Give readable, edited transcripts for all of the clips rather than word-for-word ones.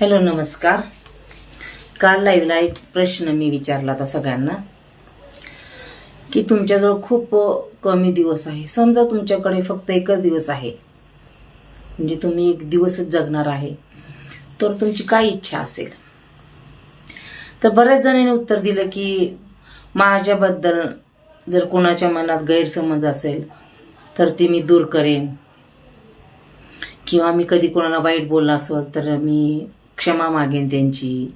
Hello नमस्कार. काल लाईव्हला एक प्रश्न मी विचारला होता सगळ्यांना की तुमच्याजवळ खूप कमी दिवस आहे. समजा तुमच्याकडे फक्त एकच दिवस आहे, म्हणजे तुम्ही एक दिवसच जगणार आहे, तर तुमची काय इच्छा असेल? तर बऱ्याच जणांनी उत्तर दिलं की माझ्याबद्दल जर कोणाच्या मनात गैरसमज असेल तर ती मी दूर करेन, किंवा मी कधी कोणाला वाईट बोलला असेल तर मी क्षमा मागेन त्यांची,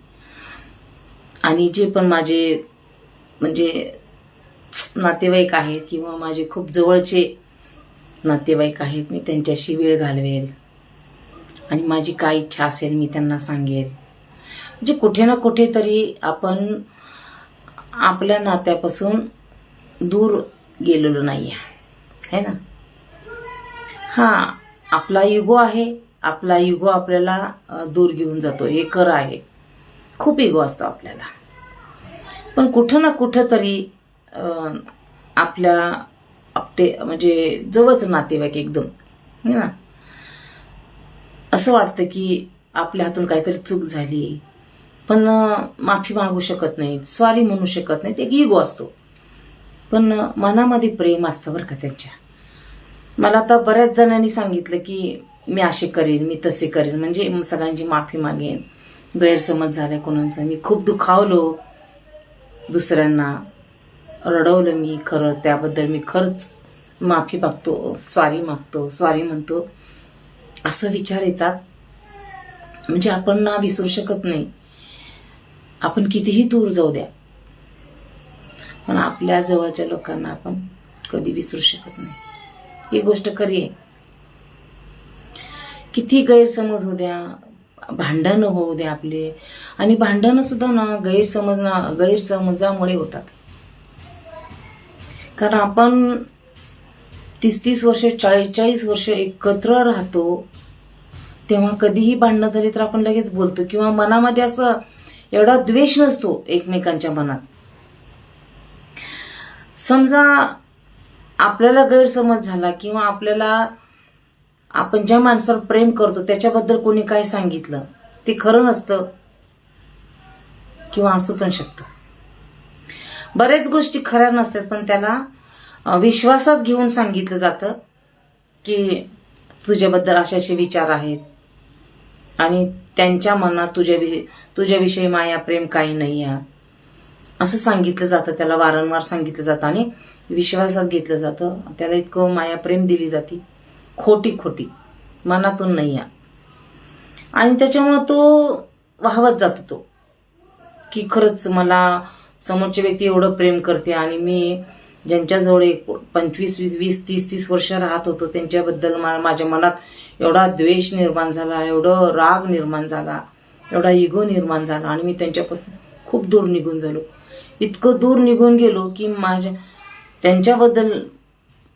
आणि जे पण माझे म्हणजे नातेवाईक आहेत किंवा माझे खूप जवळचे नातेवाईक आहेत मी त्यांच्याशी वेळ घालवेल आणि माझी काय इच्छा असेल मी त्यांना सांगेल. म्हणजे कुठे ना कुठेतरी आपण आपल्या नात्यापासून दूर गेलेलो नाही आहे ना. हां, आपला इगो आहे, आपला इगो आपल्याला दूर घेऊन जातो, हे खरं आहे. खूप इगो असतो आपल्याला, पण कुठं ना कुठं तरी आपल्या म्हणजे जवळच नातेवाईक एकदम है ना, असं वाटतं की आपल्या हातून काहीतरी चूक झाली, पण माफी मागू शकत नाही, सॉरी म्हणू शकत नाही. ते एक इगो असतो, पण मनामध्ये प्रेम असतं बरं का त्यांच्या. मला आता बऱ्याच जणांनी सांगितलं की मी असे करेन, मी तसे करेन, म्हणजे सगळ्यांची माफी मागेन, गैरसमज झाला कोणाचा, मी खूप दुखावलो दुसऱ्यांना, रडवलं मी, खरं त्याबद्दल मी खरंच माफी मागतो, सॉरी मागतो, सॉरी म्हणतो, असं विचार येतात. म्हणजे आपण ना विसरू शकत नाही, आपण कितीही दूर जाऊ द्या, पण आपल्या जवळच्या लोकांना आपण कधी विसरू शकत नाही. ही गोष्ट खरी आहे. किती गैरसमज होऊ द्या, भांडणं होऊ द्या आपले, आणि भांडणं सुद्धा ना गैरसमजामुळे होतात. कारण आपण 30-30 वर्ष, 40-40 वर्ष एकत्र राहतो, तेव्हा कधीही भांडणं झाली तर आपण लगेच बोलतो, किंवा मनामध्ये असं एवढा द्वेष नसतो एकमेकांच्या मनात. समजा आपल्याला गैरसमज झाला, किंवा आपण ज्या माणसावर प्रेम करतो त्याच्याबद्दल कोणी काय सांगितलं ते खरं नसतं, किंवा असू पण शकतं. बऱ्याच गोष्टी खऱ्या नसतात, पण त्याला विश्वासात घेऊन सांगितलं जातं की तुझ्याबद्दल असे विचार आहेत, आणि त्यांच्या मनात तुझ्याविषयी माया प्रेम काही नाही आहे, असं सांगितलं जातं. त्याला वारंवार सांगितलं जातं आणि विश्वासात घेतलं जातं. त्याला इतकं माया प्रेम दिली जाते, खोटी मनातून नाही आहे, आणि त्याच्यामुळं तो वाहवत जातो तो की खरंच मला समोरची व्यक्ती एवढं प्रेम करते, आणि मी ज्यांच्याजवळ 25, 20, 30 वर्ष राहत होतो त्यांच्याबद्दल माझ्या मनात एवढा द्वेष निर्माण झाला, एवढं राग निर्माण झाला, एवढा इगो निर्माण झाला, आणि मी त्यांच्यापासून खूप दूर निघून झालो. इतकं दूर निघून गेलो की त्यांच्याबद्दल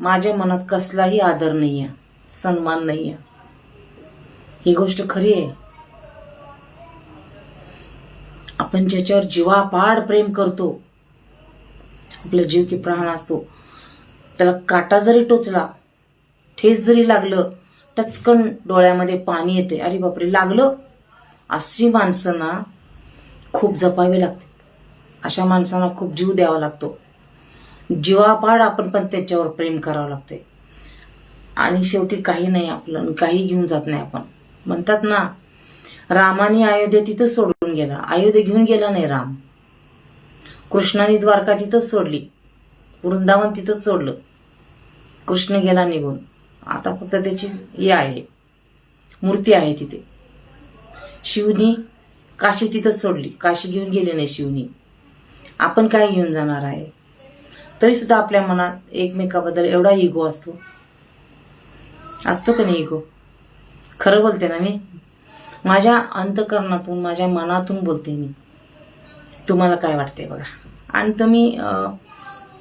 माझ्या मनात कसलाही आदर नाही आहे, सन्मान नाही आहे. ही गोष्ट खरी आहे. आपण ज्याच्यावर जीवापाड प्रेम करतो, आपला जीव की प्राण असतो, त्याला काटा जरी टोचला, ठेस जरी लागलं, टचकन डोळ्यामध्ये पाणी येते, अरे बापरे लागलं. अशी माणसं ना खूप जपावे लागते, अशा माणसांना खूप जीव द्यावा लागतो, जीवापाड आपण पण त्याच्यावर प्रेम करावं लागते. आणि शेवटी काही नाही आपलं, काही घेऊन जात नाही आपण. म्हणतात ना, रामाने अयोध्या तिथं सोडून गेला, अयोध्या घेऊन गेला नाही राम. कृष्णाने द्वारका तिथंच सोडली, वृंदावन तिथंच सोडलं, कृष्ण गेला निघून. आता फक्त त्याची हे आहे, मूर्ती आहे तिथे. शिवनी काशी तिथंच सोडली, काशी घेऊन गेले नाही शिवनी. आपण काय घेऊन जाणार आहे? तरी सुद्धा आपल्या मनात एकमेकाबद्दल एवढा इगो असतो का नाही इगो? खरं बोलते ना मी, माझ्या अंतकरणातून, माझ्या मनातून बोलते मी. तुम्हाला काय वाटते बघा. आणि तुम्ही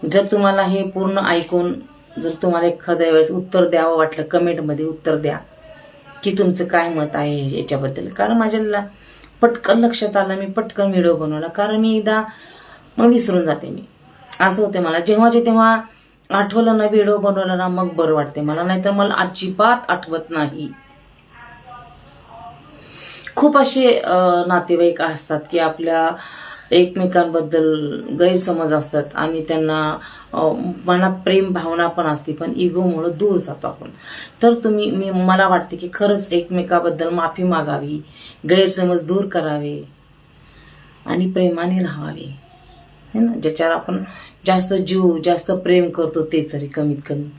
जर तुम्हाला हे पूर्ण ऐकून जर तुम्हाला एखाद्या वेळेस उत्तर द्यावं वाटलं, कमेंटमध्ये उत्तर द्या की तुमचं काय मत आहे याच्याबद्दल. कारण माझ्या पटकन लक्षात आलं, मी पटकन व्हिडिओ बनवला, कारण मी एकदा मग विसरून जाते. मी असं होते मला, जेव्हाच्या तेव्हा आठवलं ना व्हिडिओ बनवला ना मग बरं वाटते मला, नाहीतर मला अजिबात आठवत नाही. खूप असे नातेवाईक असतात की आपल्या एकमेकांबद्दल गैरसमज असतात आणि त्यांना मनात प्रेम भावना पण असते, पण इगोमुळे दूर जातो आपण. तर मला वाटते की खरंच एकमेकाबद्दल माफी मागावी, गैरसमज दूर करावे आणि प्रेमाने राहावे, है ना. ज्याच्यावर आपण जास्त जीव जास्त प्रेम करतो ते तरी कमीत कमी